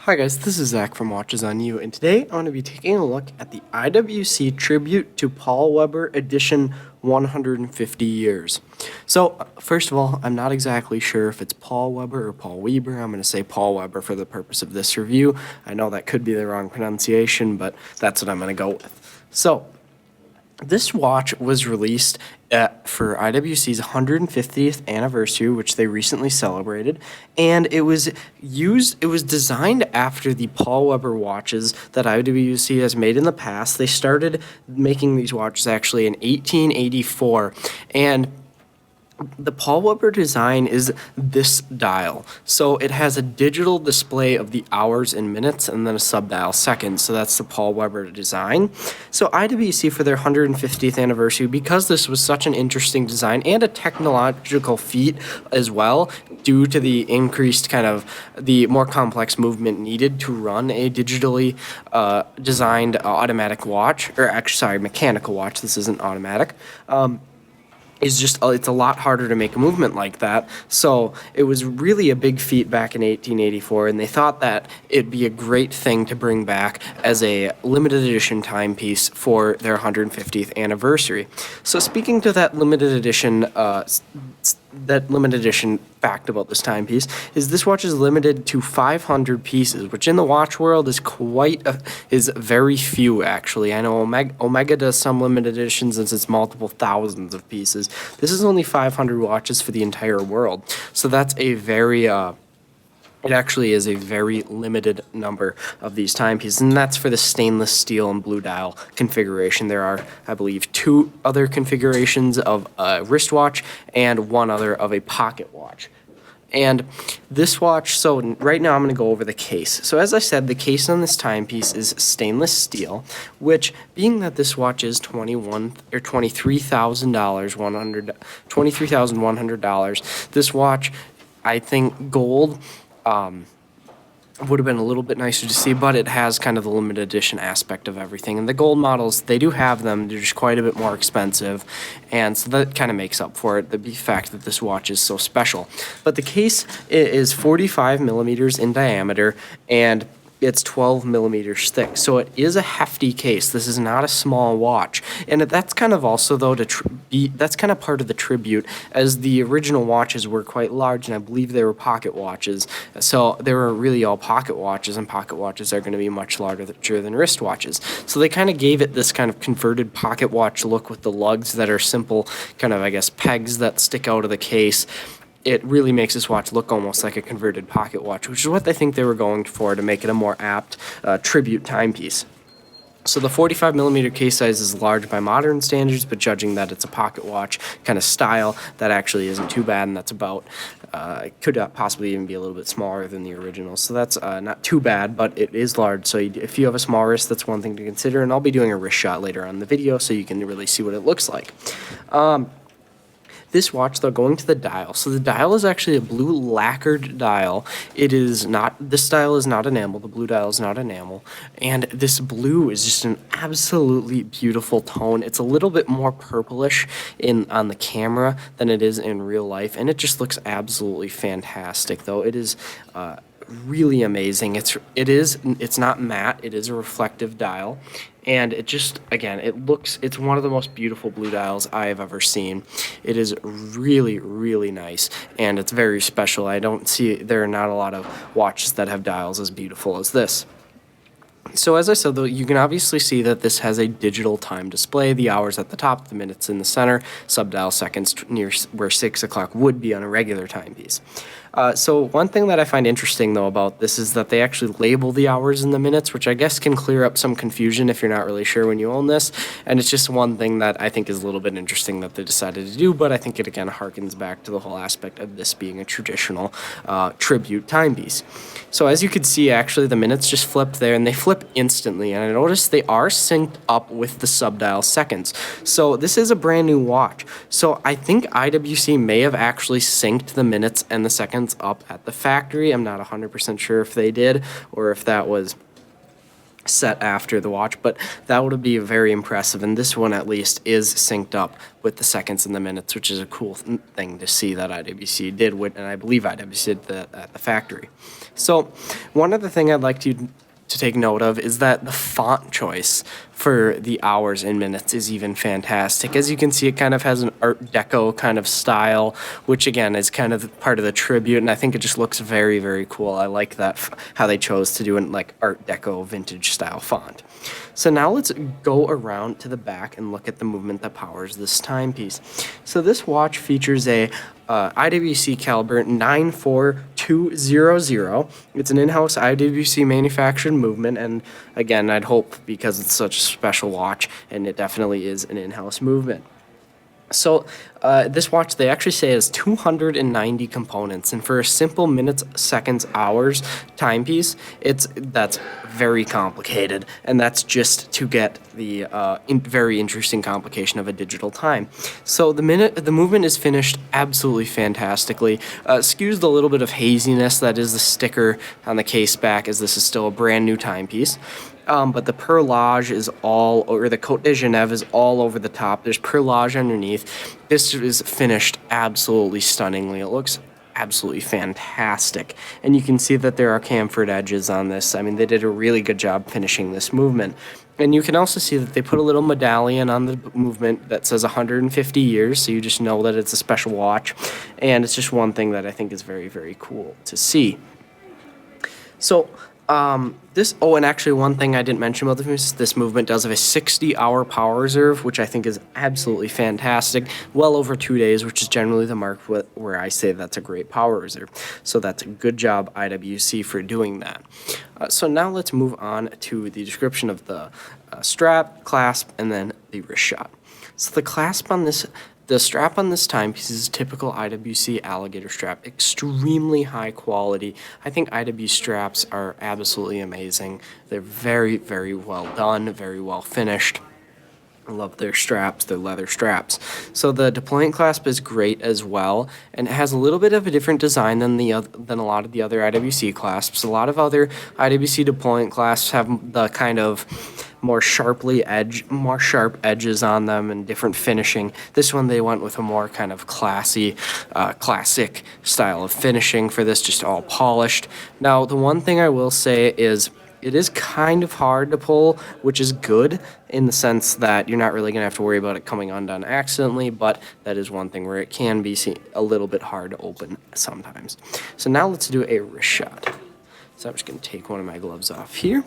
Hi guys, this is Zach from Watches on You, and today I'm going to be taking a look at the IWC Tribute to Paul Weber Edition 150 Years. So, first of all, I'm not exactly sure if it's Paul Weber or Paul Weber. I'm going to say Paul Weber for the purpose of this review. I know that could be the wrong pronunciation, but that's what I'm going to go with. So, this watch was released for IWC's 150th anniversary, which they recently celebrated, and it was designed after the Paul Weber watches that IWC has made in the past. They started making these watches actually in 1884, and the Paul Weber design is this dial. So it has a digital display of the hours and minutes and then a sub-dial seconds. So that's the Paul Weber design. So IWC for their 150th anniversary, because this was such an interesting design and a technological feat as well, due to the increased kind of the more complex movement needed to run a digitally designed automatic watch, or actually, sorry, mechanical watch. This isn't automatic. Is just it's a lot harder to make a movement like that. So it was really a big feat back in 1884, and they thought that it'd be a great thing to bring back as a limited edition timepiece for their 150th anniversary. So speaking to that limited edition fact about this timepiece is this watch is limited to 500 pieces, which in the watch world is very few actually. I know Omega does some limited editions and it's multiple thousands of pieces. This is only 500 watches for the entire world, so that's a very it actually is a very limited number of these timepieces, and that's for the stainless steel and blue dial configuration. There are, I believe, 2 other configurations of a wristwatch and 1 other of a pocket watch. And this watch, so right now I'm going to go over the case. So as I said, the case on this timepiece is stainless steel, which, being that this watch is $23,100, this watch, I think gold would have been a little bit nicer to see, but it has kind of the limited edition aspect of everything. And the gold models, they do have them, they're just quite a bit more expensive, and so that kind of makes up for it, the fact that this watch is so special. But the case is 45 millimeters in diameter, and it's 12 millimeters thick, so it is a hefty case. This is not a small watch, and that's kind of also, though, that's kind of part of the tribute, as the original watches were quite large, and I believe they were pocket watches, so they were really all pocket watches, and pocket watches are going to be much larger than wristwatches. So they kind of gave it this kind of converted pocket watch look with the lugs that are simple, kind of, I guess, pegs that stick out of the case. It really makes this watch look almost like a converted pocket watch, which is what they think they were going for to make it a more apt tribute timepiece. So the 45 millimeter case size is large by modern standards, but judging that it's a pocket watch kind of style, that actually isn't too bad, and that's about, could possibly even be a little bit smaller than the original. So that's not too bad, but it is large. So if you have a small wrist, that's one thing to consider, and I'll be doing a wrist shot later on in the video so you can really see what it looks like. This watch, though, going to the dial. So the dial is actually a blue lacquered dial. This dial is not enamel. The blue dial is not enamel. And this blue is just an absolutely beautiful tone. It's a little bit more purplish on the camera than it is in real life. And it just looks absolutely fantastic, though. It is really amazing. It's not matte. It is a reflective dial. And it just, again, it's one of the most beautiful blue dials I have ever seen. It is really, really nice, and it's very special. There are not a lot of watches that have dials as beautiful as this. So as I said, though, you can obviously see that this has a digital time display, the hours at the top, the minutes in the center, sub-dial seconds near where 6 o'clock would be on a regular timepiece. So one thing that I find interesting, though, about this is that they actually label the hours and the minutes, which I guess can clear up some confusion if you're not really sure when you own this. And it's just one thing that I think is a little bit interesting that they decided to do, but I think it, again, harkens back to the whole aspect of this being a traditional tribute timepiece. So as you can see, actually, the minutes just flip there, and they flip instantly. And I noticed they are synced up with the sub-dial seconds. So this is a brand new watch. So I think IWC may have actually synced the minutes and the seconds up at the factory. I'm not 100% sure if they did, or if that was set after the watch, but that would be very impressive. And this one at least is synced up with the seconds and the minutes, which is a cool thing to see that IWC did, and I believe IWC did that at the factory. So one other thing I'd like to take note of is that the font choice for the hours and minutes is even fantastic. As you can see, it kind of has an Art Deco kind of style, which again is kind of part of the tribute, and I think it just looks very, very cool. I like that how they chose to do it in like Art Deco vintage style font. So now let's go around to the back and look at the movement that powers this timepiece. So this watch features a IWC caliber 94200. It's an in-house IWC manufactured movement, and again, I'd hope because it's such a special watch, and it definitely is an in-house movement. So this watch, they actually say, has 290 components, and for a simple minutes, seconds, hours timepiece, that's very complicated, and that's just to get the very interesting complication of a digital time. So the movement is finished absolutely fantastically. Excuse the little bit of haziness that is the sticker on the case back, as this is still a brand new timepiece. But the perlage is or the Côte de Genève is all over the top. There's perlage underneath. This is finished absolutely stunningly. It looks absolutely fantastic. And you can see that there are chamfered edges on this. I mean, they did a really good job finishing this movement. And you can also see that they put a little medallion on the movement that says 150 years, so you just know that it's a special watch. And it's just one thing that I think is very, very cool to see. So, and actually one thing I didn't mention about this movement does have a 60-hour power reserve, which I think is absolutely fantastic, well over 2 days, which is generally the mark where I say that's a great power reserve. So that's a good job, IWC, for doing that. So now let's move on to the description of the strap, clasp, and then the wrist shot. So the strap on this timepiece is a typical IWC alligator strap, extremely high quality. I think IWC straps are absolutely amazing. They're very, very well done, very well finished. I love their straps, their leather straps. So the deployment clasp is great as well, and it has a little bit of a different design than a lot of the other IWC clasps. A lot of other IWC deployment clasps have the kind of more sharp edges on them and different finishing. This one, they went with a more kind of classic style of finishing for this, just all polished. Now, the one thing I will say is it is kind of hard to pull, which is good in the sense that you're not really going to have to worry about it coming undone accidentally, but that is one thing where it can be a little bit hard to open sometimes. So now let's do a wrist shot. So I'm just going to take one of my gloves off here.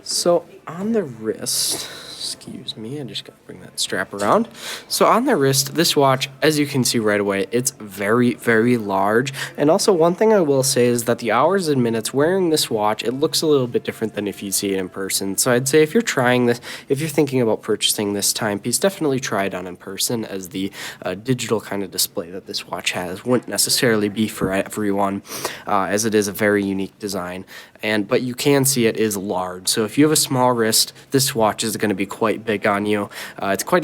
So on the wrist, excuse me, I just got to bring that strap around. So on the wrist, this watch, as you can see right away, it's very, very large. And also one thing I will say is that the hours and minutes wearing this watch, it looks a little bit different than if you see it in person. So I'd say if you're thinking about purchasing this timepiece, definitely try it on in person, as the digital kind of display that this watch has wouldn't necessarily be for everyone, as it is a very unique design. But you can see it is large. So if you have a small wrist, this watch is going to be quite big on you. It's quite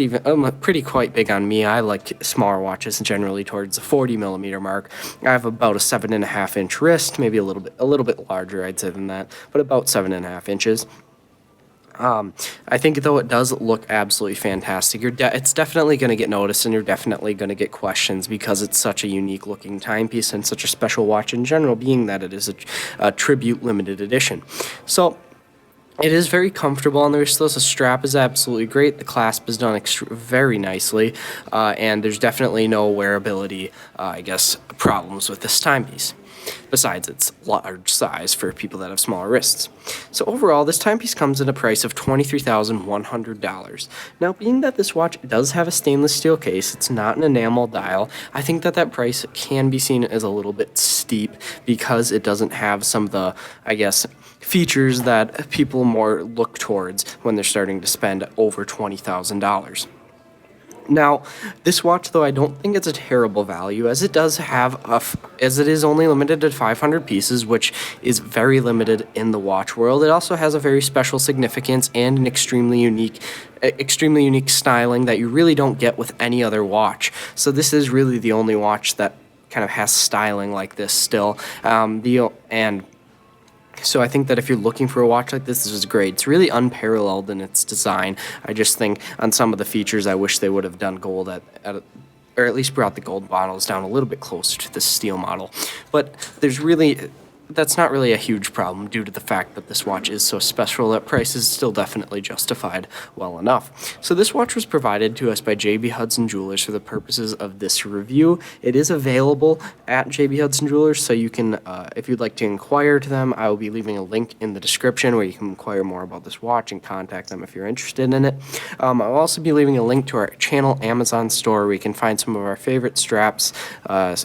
big on me. I like smaller watches generally towards the 40 millimeter mark. I have about a 7.5 inch wrist, maybe a little bit larger, I'd say, than that, but about 7.5 inches. I think though it does look absolutely fantastic. It's definitely going to get noticed, and you're definitely going to get questions because it's such a unique looking timepiece and such a special watch in general, being that it is a tribute limited edition. So it is very comfortable on the wrist. The strap is absolutely great. The clasp is done very nicely, and there's definitely no wearability, problems with this timepiece, besides its large size for people that have smaller wrists. So overall, this timepiece comes at a price of $23,100. Now, being that this watch does have a stainless steel case, it's not an enamel dial, I think that price can be seen as a little bit steep because it doesn't have some of the, features that people more look towards when they're starting to spend over $20,000. Now, this watch, though, I don't think it's a terrible value, as it is only limited to 500 pieces, which is very limited in the watch world. It also has a very special significance and an extremely unique styling that you really don't get with any other watch. So this is really the only watch that kind of has styling like this still. So I think that if you're looking for a watch like this is great. It's really unparalleled in its design. I just think on some of the features, I wish they would have done gold or at least brought the gold models down a little bit closer to the steel model. But that's not really a huge problem due to the fact that this watch is so special that price is still definitely justified well enough. So this watch was provided to us by JB Hudson Jewelers for the purposes of this review. It is available at JB Hudson Jewelers, so you can, if you'd like to inquire to them, I will be leaving a link in the description where you can inquire more about this watch and contact them if you're interested in it. I'll also be leaving a link to our channel Amazon store where you can find some of our favorite straps,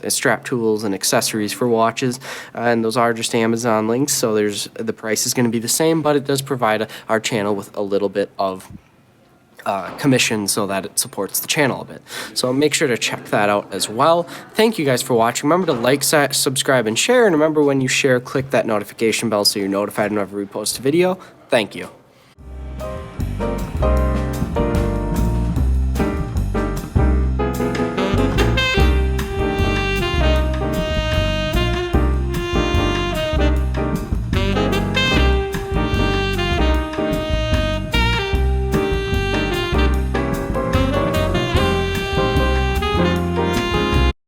strap tools, and accessories for watches, and those are just Amazon links, so the price is going to be the same, but it does provide our channel with a little bit of commission so that it supports the channel a bit. So make sure to check that out as well. Thank you guys for watching. Remember to like, subscribe, and share, and remember when you share, click that notification bell so you're notified whenever we post a video. Thank you.